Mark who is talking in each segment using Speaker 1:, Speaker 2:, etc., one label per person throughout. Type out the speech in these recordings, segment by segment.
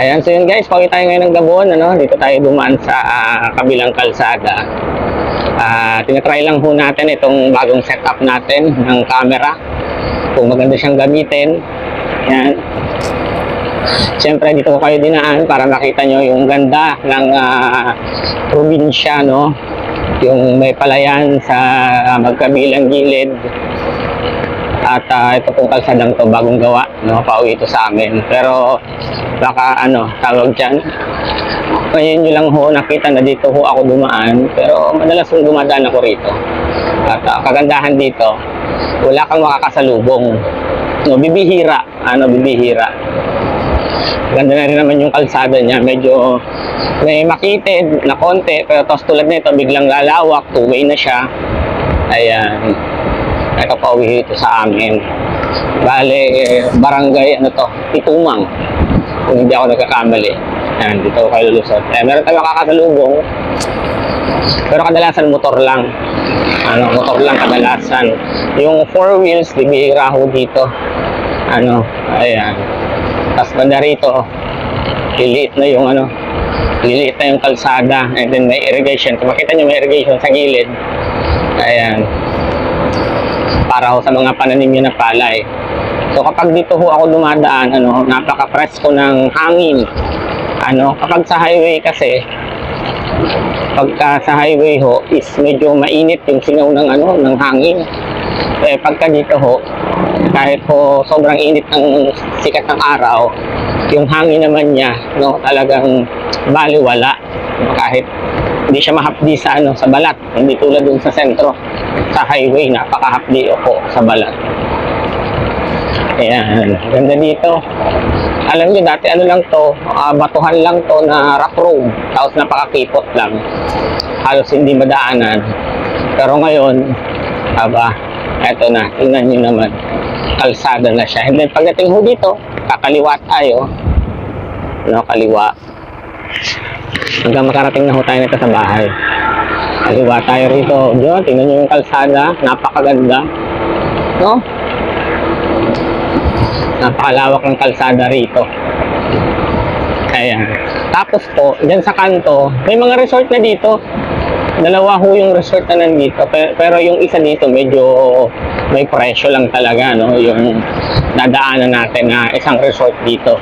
Speaker 1: Ayan, so yun guys, pauwi tayo ngayon ng Gabon, ano? Dito tayo dumaan sa kabilang kalsada. Tinatry lang ho natin itong bagong setup natin ng camera. Kung maganda siyang gamitin. Ayan. Siyempre, dito ko kayo dinaan para makita nyo yung ganda ng probinsya, no? Yung may palayan sa magkabilang gilid. At ito pong kalsadang to bagong gawa, no? Pauwi ito sa amin. Pero baka tawag dyan, ngayon nyo lang ho nakita na dito ho ako dumaan, pero madalas kong dumadaan ako rito. At kagandahan dito, wala kang makakasalubong, no? Bibihira, bibihira. Ganda na rin naman yung kalsada niya, medyo may makitid na konti, pero tos tulad nito biglang lalawak, two-way na siya. Ayan, ito pauwi ito sa amin. Bale, barangay Itumang, kung hindi ako nagkakamali. Ayan, dito kayo lulusot. Meron tayo makakasalubong, pero kadalasan motor lang. Motor lang kadalasan. Yung four wheels, bibihira ho dito. Ayan. Tapos banda rito, liliit na yung liliit na yung kalsada. And then may irrigation. Kung makita nyo may irrigation sa gilid. Ayan. Para ho sa mga pananim yun na palay. So kapag dito ho ako dumadaan, napaka-presko ng hangin. Kapag sa highway kasi, pagka sa highway ho is medyo mainit yung singaw ng hangin. Pagka dito ho, kahit ho sobrang init ng sikat ng araw, yung hangin naman niya, talagang baliwala. Kahit hindi siya mahapdi sa sa balat, hindi tulad dun sa sentro. Sa highway, napakahapdi po sa balat. Ayan, ganda dito. Alam niyo dati lang to, batuhan lang to na rock road, tapos napakakipot lang, halos hindi madaanan. Pero ngayon, eto na, tingnan niyo naman, kalsada na siya. And then pagdating ho dito, kakaliwa tayo, kaliwa, hanggang makarating na ho tayo nito sa bahay. Kaliwa tayo rito. Diyan, tingnan nyo yung kalsada. Napakaganda. No? Napakalawak ng kalsada rito. Ayan. Tapos po, dyan sa kanto, may mga resort na dito. Dalawa ho yung resort na nandito. Pero yung isa dito, medyo may presyo lang talaga, no? Yung dadaanan natin na isang resort dito.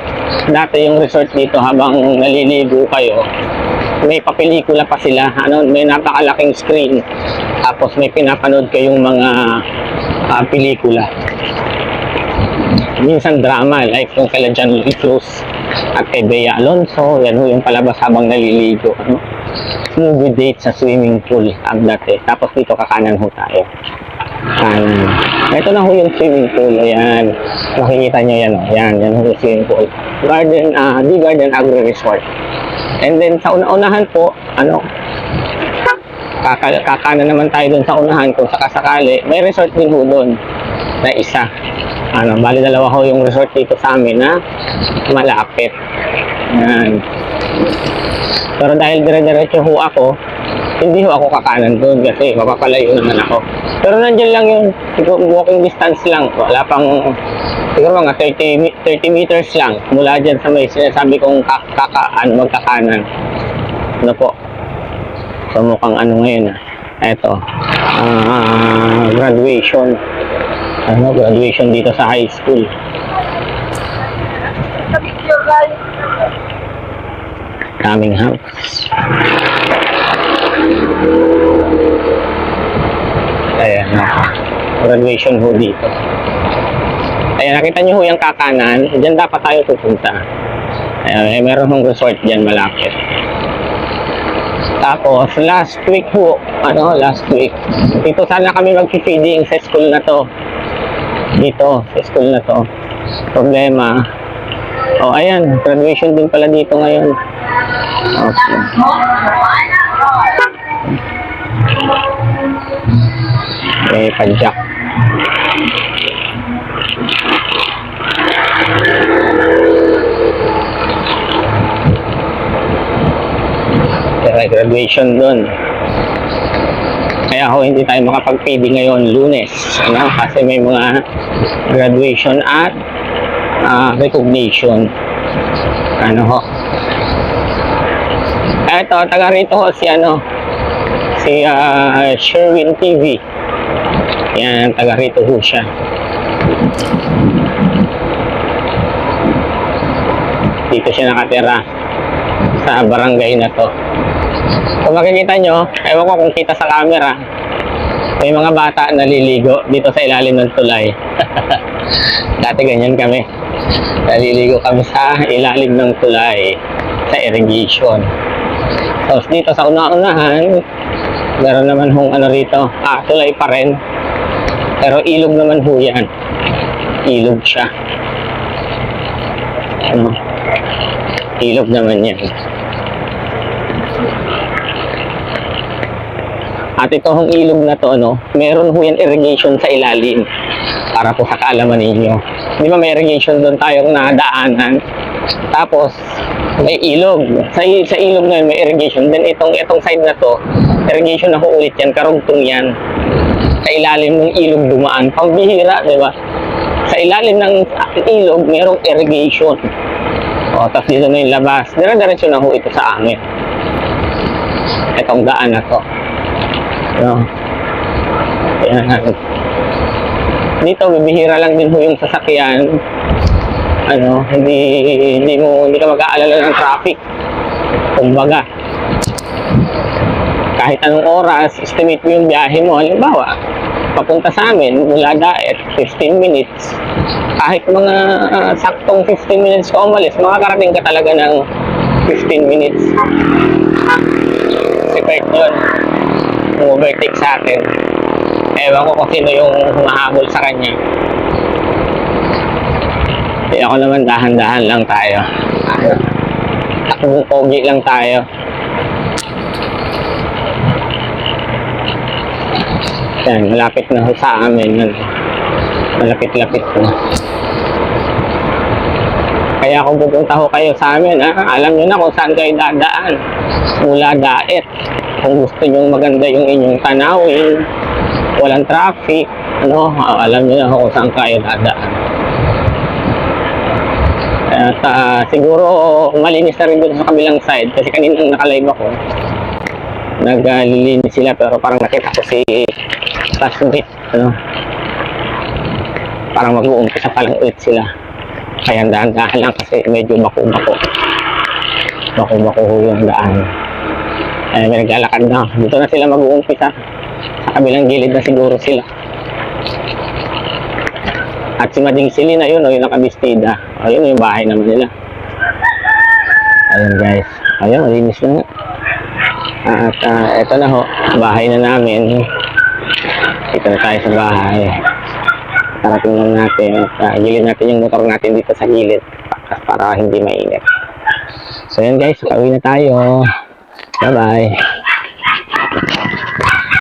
Speaker 1: Dati yung resort dito, habang naliligo kayo, may papelikula pa sila, may napakalaking screen, tapos may pinapanood kayong mga pelikula. Minsan drama, like yung kay John Louis Cruz at kay Bea Alonso, yan yung palabas habang naliligo. Movie date sa swimming pool ang dati. Tapos dito kakanan ho tayo. Ito na ho yung swimming pool. Ayan, makikita nyo yan. Yan ho yung swimming pool. The Garden Agri Resort. And then sa unahan po, kakanan naman tayo dun sa unahan kung sakasakali. May resort din ho dun na isa. Bali dalawa ho yung resort dito sa amin na malapit. Ayan. Pero dahil dire-diretso ho ako, hindi ho ako kakanan dun kasi mapapalayo naman ako. Pero nandyan lang yung walking distance lang. Wala pang siguro mga 30 meters lang mula dyan sa may sinasabi kong magkakanan. Po? So mukhang ngayon. Eto. Graduation. Graduation dito sa high school. Coming house. Ayan. Graduation ho dito. Ayan, nakita nyo ho yung kakanan. Diyan dapat tayo pupunta. Ayan, meron hong resort dyan malapit. Tapos, last week ho, last week, dito sana kami mag-feeding sa school na to. Dito, sa school na to. Problema. Ayan, graduation din pala dito ngayon. Okay. May padjak. Graduation dun. Kaya hindi tayo makapag-PD ngayon Lunes, kasi may mga graduation at recognition. Ano ho. Ito, taga rito ho si Sherwin TV. Yan, taga rito ho siya. Dito siya nakatira sa barangay na to. Kung makikita nyo, ewan ko kung kita sa camera, may mga bata naliligo dito sa ilalim ng tulay. Dati ganyan kami. Naliligo kami sa ilalim ng tulay sa irrigation. So dito sa una-unahan, meron naman hong rito, tulay pa rin. Pero ilog naman ho yan. Ilog siya. Ilog naman yan. At ito hong ilog na to, meron ho yan irrigation sa ilalim. Para po sa kaalaman ninyo. Di ba may irrigation doon tayong nadaanan? Tapos, may ilog. Sa ilog na yun, may irrigation. Then itong side na to, irrigation na ho ulit yan. Karugtong yan. Sa ilalim ng ilog dumaan. Pambihira, di ba? Sa ilalim ng ilog, merong irrigation. Tapos dito na yung labas. Dire-diretso na ho ito sa amin. Itong daan na to. Ayan. Dito, bibihira lang din ho yung sasakyan. Hindi ka mag-aalala ng traffic. Kumbaga, kahit anong oras, estimate mo yung biyahe mo. Halimbawa, papunta sa amin, mula Daet, 15 minutes. Kahit mga saktong 15 minutes ka umalis, makakarating ka talaga ng 15 minutes. Kasi kahit yun, overtake sa atin. Ewan ko kung sino yung humahabol sa kanya. Ako naman dahan-dahan lang tayo. Pogi lang tayo. Yan, malapit na sa amin. Malapit-lapit na. Kaya kung pupunta ho kayo sa amin, alam nyo na kung saan kayo dadaan. Mula Daet. Kung gusto nyo maganda yung inyong tanawin, walang traffic, alam nyo na kung saan kayo dadaan. At siguro malinis na rin dito sa kabilang side kasi kaninang nakalive ako, naglilinis sila pero parang nakita ko si classmate, parang mag-uumpisa pa lang ulit sila. Kaya dahan-dahan lang kasi medyo bako-bako yung daan. May naglalakad na. Dito na sila mag-uumpisa. Sa kabilang gilid na siguro sila. At si Mading Sili na yun, yung nakabistida. Ayun yung bahay naman nila. Ayun guys. Ayun, malinis na. At eto na ho, bahay na namin. Dito na tayo sa bahay. Tarating lang natin. Gilid natin yung motor natin dito sa gilid. Para hindi mainit. So yun guys, pauwi na tayo. Bye-bye.